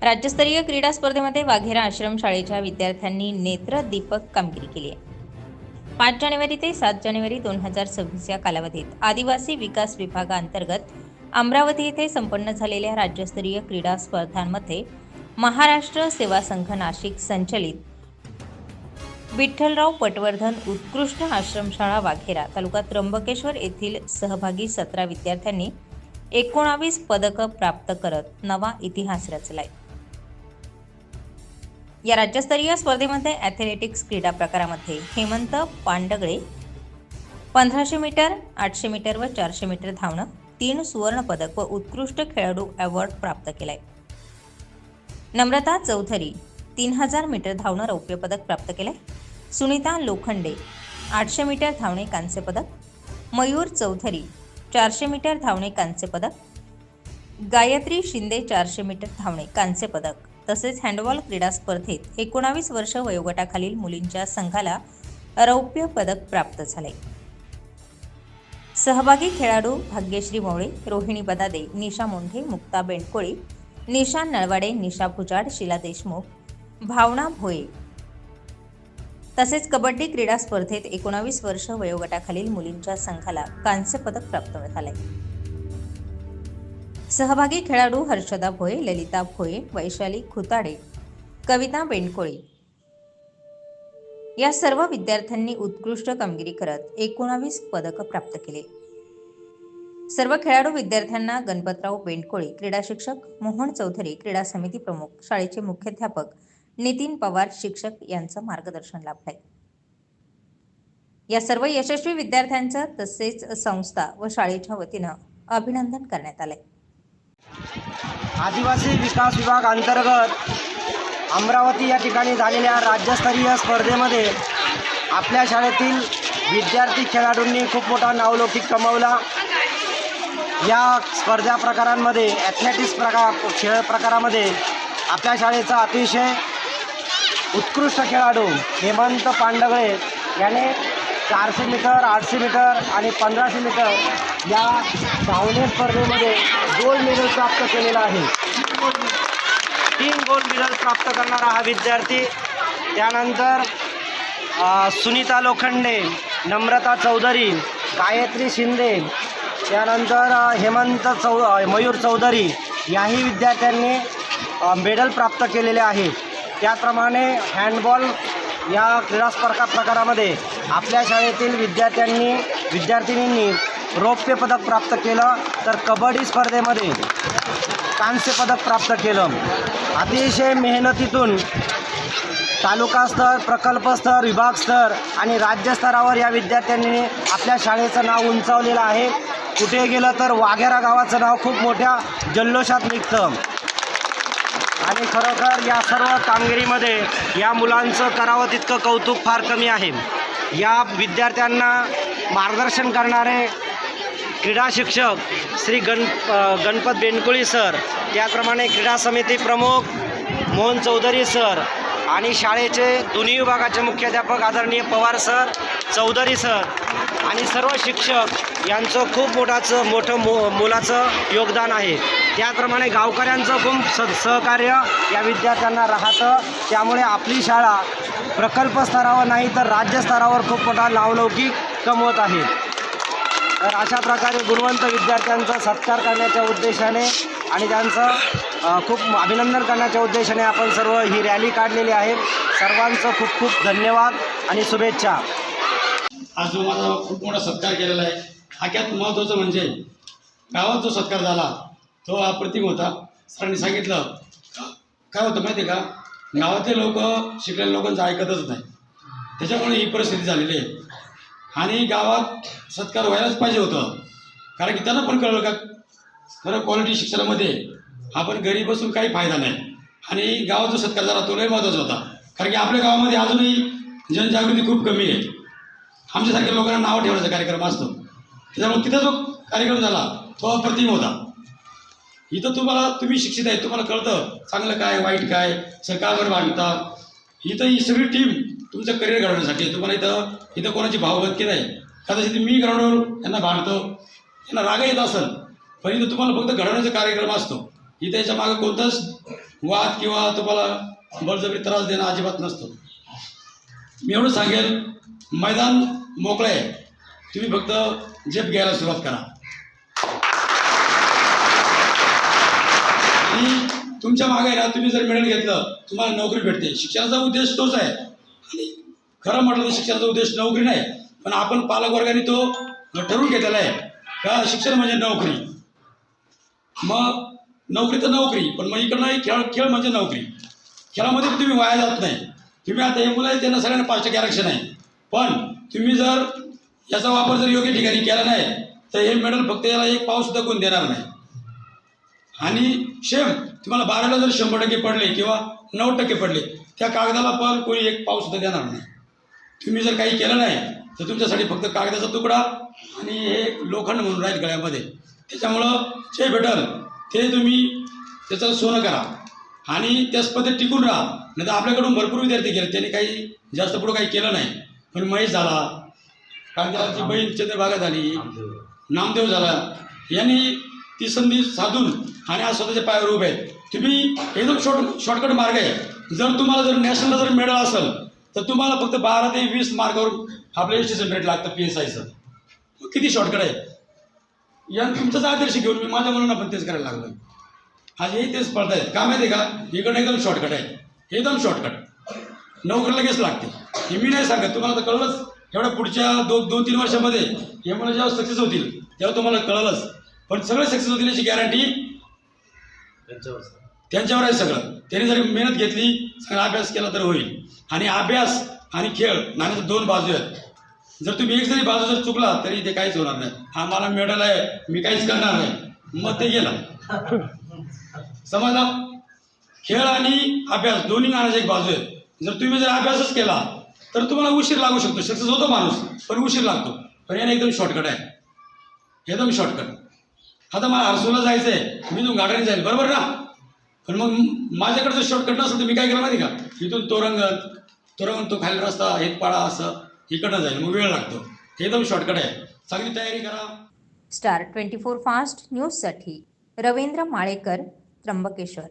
राज्यस्तरीय क्रीडा स्पर्धेमध्ये वाघेरा आश्रमशाळेच्या विद्यार्थ्यांनी नेत्रदीपक कामगिरी केली आहे। 5 जानेवारी ते 7 जानेवारी 2026 या कालावधीत आदिवासी विकास विभागाअंतर्गत अमरावती येथे संपन्न झालेल्या राज्यस्तरीय क्रीडा स्पर्धांमध्ये महाराष्ट्र सेवा संघ नाशिक संचलित विठ्ठलराव पटवर्धन उत्कृष्ट आश्रमशाळा वाघेरा तालुका त्र्यंबकेश्वर येथील सहभागी 17 विद्यार्थ्यांनी 19 पदकं प्राप्त करत नवा इतिहास रचलाय। या राज्यस्तरीय स्पर्धेमध्ये ॲथलेटिक्स क्रीडा प्रकारामध्ये हेमंत पांडगळे 1500 मीटर, 800 मीटर व 400 मीटर धावणं 3 सुवर्ण पदक व उत्कृष्ट खेळाडू अवॉर्ड प्राप्त केलाय। नम्रता चौधरी 3000 मीटर धावणं रौप्य पदक प्राप्त केलंय। सुनीता लोखंडे 800 मीटर धावणे कांस्य पदक, मयूर चौधरी 400 मीटर धावणे कांस्य पदक, गायत्री शिंदे 400 मीटर धावणे कांस्य पदक तसेच हँडबॉल क्रीडा स्पर्धेत 19 वर्ष वयोगटाखालील मुलींच्या संघाला रौप्य पदक प्राप्त झाले। सहभागी खेळाडू भाग्यश्री मोळे, रोहिणी बदादे, निशा मोंढे, मुक्ता बेंडकोळी, निशान नळवाडे, निशा भुजाड, शीला देशमुख, भावना भोये तसेच कबड्डी क्रीडा स्पर्धेत 19 वर्ष वयोगटाखालील मुलींच्या संघाला कांस्य पदक प्राप्त झाले। सहभागी खेळाडू हर्षदा भोये, ललिता भोये, वैशाली खुताडे, कविता बेंडकोळी या सर्व विद्यार्थ्यांनी उत्कृष्ट कामगिरी करत 19 पदक प्राप्त केले। सर्व खेळाडू विद्यार्थ्यांना गणपतराव बेंडकोळी, क्रीडा शिक्षक मोहन चौधरी, क्रीडा समिती प्रमुख, शाळेचे मुख्याध्यापक नितीन पवार शिक्षक यांचं मार्गदर्शन लाभलंय। या सर्व यशस्वी विद्यार्थ्यांचं तसेच संस्था व शाळेच्या वतीनं अभिनंदन करण्यात आलंय। आदिवासी विकास विभाग अंतर्गत अमरावती या ठिकाणी झालेल्या राज्यस्तरीय स्पर्धेमध्ये आपल्या शाळेतील विद्यार्थी खेळाडूंनी खूप मोठा नावलौकिक कमावला। या स्पर्धा प्रकारांमध्ये ॲथलेटिक्स खेळ प्रकारामध्ये आपल्या शाळेचा अतिशय उत्कृष्ट खेळाडू हेमंत पांडगळे याने 400 मीटर, 800 मीटर आणि 1500 मीटर या धावणे स्पर्धेमध्ये गोल्ड मेडल प्राप्त केलेला आहे। 3 गोल्ड मेडल प्राप्त करणारा हा विद्यार्थी। त्यानंतर सुनीता लोखंडे, नम्रता चौधरी, गायत्री शिंदे, त्यानंतर मयूर चौधरी याही विद्यार्थ्यांनी मेडल प्राप्त केलेले आहे। त्याचप्रमाणे हँडबॉल या क्रीडा स्पर्धा प्रकारामध्ये आपल्या शाळेतील विद्यार्थिनींनी रौप्य पदक प्राप्त केलं, तर कबड्डी स्पर्धेमध्ये कांस्य पदक प्राप्त केलं। अतिशय मेहनतीतून तालुका स्तर, प्रकल्प स्तर, विभाग स्तर आणि राज्यस्तरावर या विद्यार्थ्यांनी आपल्या शाळेचं नाव उंचावलेलं आहे। कुठे गेलं तर वाघेरा गावाचं नाव खूप मोठ्या जल्लोषात निघतं आणि खरोखर या सर्व कामगिरीमध्ये या मुलांचं करावं तितकं कौतुक फार कमी आहे। या विद्यार्थ्यांना मार्गदर्शन करणारे क्रीडा शिक्षक श्री गणपत बेंडकोळी सर, त्याचप्रमाणे क्रीडा समिती प्रमुख मोहन चौधरी सर आणि शाळेचे दोन्ही विभागाचे मुख्याध्यापक आदरणीय पवार सर, चौधरी सर आणि सर्व शिक्षक यांचं खूप मोठं मोलाचं योगदान आहे। त्याचप्रमाणे गावकऱ्यांचं खूप सहकार्य या विद्यार्थ्यांना राहतं। त्यामुळे आपली शाळा प्रकल्प स्तरावर नाही तर राज्यस्तरावर खूप मोठा नावलौकिक कमवत आहे। तर अशा प्रकारे गुणवंत विद्यार्थ्यांचा सत्कार करण्याच्या उद्देशाने आणि त्यांचं खूप अभिनंदन करण्याच्या उद्देशाने आपण सर्व ही रॅली काढलेली आहे। सर्वांचं खूप खूप धन्यवाद आणि शुभेच्छा। आज जो माझा खूप मोठा सत्कार केलेला आहे, सगळ्यात महत्त्वाचं म्हणजे गावात जो सत्कार झाला तो अप्रतिम होता। सरांनी सांगितलं काय होतं माहिती आहे का, गावातले लोक शिकलेल्या लोकांचं ऐकतच नाही, त्याच्यामुळे ही परिस्थिती झालेली आहे। आणि गावात सत्कार व्हायलाच पाहिजे होतं, कारण की त्यांना पण कळलं का खरं क्वालिटी शिक्षणामध्ये आपण घरी बसून काही फायदा नाही। आणि गावात जो सत्कार झाला तो लय महत्त्वाचा होता, कारण की आपल्या गावामध्ये अजूनही जनजागृती खूप कमी आहे। आमच्यासारख्या लोकांना नाव ठेवण्याचा कार्यक्रम असतो, त्याच्यामुळे तिथं जो कार्यक्रम झाला तो अप्रतिम होता। इथं तुम्ही शिक्षित आहे, तुम्हाला कळतं चांगलं काय वाईट काय, सरकारवर भांडता। इथं ही सगळी टीम तुमचं करिअर घडवण्यासाठी तुम्हाला इथं कोणाची भावबंदकी नाही। कदाचित मी ग्राउंडवर यांना भांडतो, त्यांना राग येत असेल, पण इथं तुम्हाला फक्त घडवण्याचा कार्यक्रम असतो। इथं याच्या मागं कोणताच वाद किंवा तुम्हाला बळजबरी त्रास देणं अजिबात नसतो. मी एवढं सांगेल, मैदान मोकळं आहे, तुम्ही फक्त झेप घ्यायला सुरुवात करा. आणि तुमच्या मागे ना तुम्ही जर मेडल घेतलं तुम्हाला नोकरी भेटते. शिक्षणाचा उद्देश तोच आहे. आणि खरं म्हटलं तर शिक्षणाचा उद्देश नोकरी नाही, पण आपण पालक वर्गाने तो ठरवून घेतलेला आहे का शिक्षण म्हणजे नोकरी. मग नोकरी तर नोकरी, पण मग इकडनं खेळ म्हणजे नोकरी. खेळामध्ये तुम्ही वाया जात नाही. तुम्ही आता हे मुलं आहेत त्यांना सगळ्यांना 5% आरक्षण आहे, पण तुम्ही जर याचा वापर जर योग्य ठिकाणी केला नाही तर हे मेडल फक्त याला एक पाव सुद्धा कोण देणार नाही. आणि तुम्हाला 12ला जर 100% पडले किंवा 9% पडले, त्या कागदाला पण कोणी एक पाव सुद्धा देणार नाही. तुम्ही जर काही केलं नाही तर तुमच्यासाठी फक्त कागदाचा तुकडा आणि हे लोखंड म्हणून राहील गळ्यामध्ये. त्याच्यामुळं जे भेटल ते तुम्ही त्याचं सोनं करा आणि त्याच पद्धतीत टिकून राहा. नाही तर आपल्याकडून भरपूर विद्यार्थी गेले, त्यांनी काही जास्त पुढं काही केलं नाही, पण महेश झाला, कांद्याची बहीण चंद्रभागा झाली, नामदेव झाला, यांनी ती संधी साधून आणि आज स्वतःच्या पायावर उभे आहेत. तुम्ही एकदम शॉर्टकट मार्ग आहे. जर तुम्हाला जर नॅशनलला जर मेडल असेल तर तुम्हाला फक्त 12 ते 20 मार्कावर आपलं एज्युकेशन रेट लागतं PSIचं. किती शॉर्टकट आहे. या तुमचाच आदर्श घेऊन मी माझ्या मुलांना पण तेच करायला लागलो. आज हे तेच स्पर्धा आहेत. का माहिती आहे का, इकडं एकदम शॉर्टकट आहे, एकदम शॉर्टकट. नोकरी लगेच लागते. हे मी नाही सांगत, तुम्हाला तर कळलंच. एवढ्या पुढच्या 2-3 वर्षामध्ये हे मुलं जेव्हा सक्सेस होतील तेव्हा तुम्हाला कळलंच. पण सगळं सक्सेस होतील याची गॅरंटी त्यांच्यावर आहे. सगळं त्यांनी जर मेहनत घेतली, सगळा अभ्यास केला तर होईल. आणि अभ्यास आणि खेळ नाण्याच्या 2 बाजू आहेत. जर तुम्ही एक जरी बाजू जर चुकला तरी ते काहीच होणार नाही. हा मला मेडल आहे, मी काहीच करणार नाही, मग ते गेला. समजला. खेळ आणि अभ्यास दोन्ही नाण्याची एक बाजू आहे. जर तुम्ही जर अभ्यासच केला तर तुम्हाला उशीर लागू शकतो. सक्सेस होतो माणूस, पण उशीर लागतो. पण याने एकदम शॉर्टकट आहे, एकदम शॉर्टकट. आता मला हर्सूलला जायचं आहे, मी इथून गाड्याने जाईल, बरोबर ना. पण मग माझ्याकडे जर शॉर्टकट नसेल तर मी काय केलं माहिती का, इथून तोरंगण तो खाली रस्ता हेतपाडा असं इकडनं जाईल, मग वेळ लागतो. एकदम शॉर्टकट आहे. चांगली तयारी करा. स्टार 24 फास्ट न्यूजसाठी रवींद्र माळेकर, त्र्यंबकेश्वर.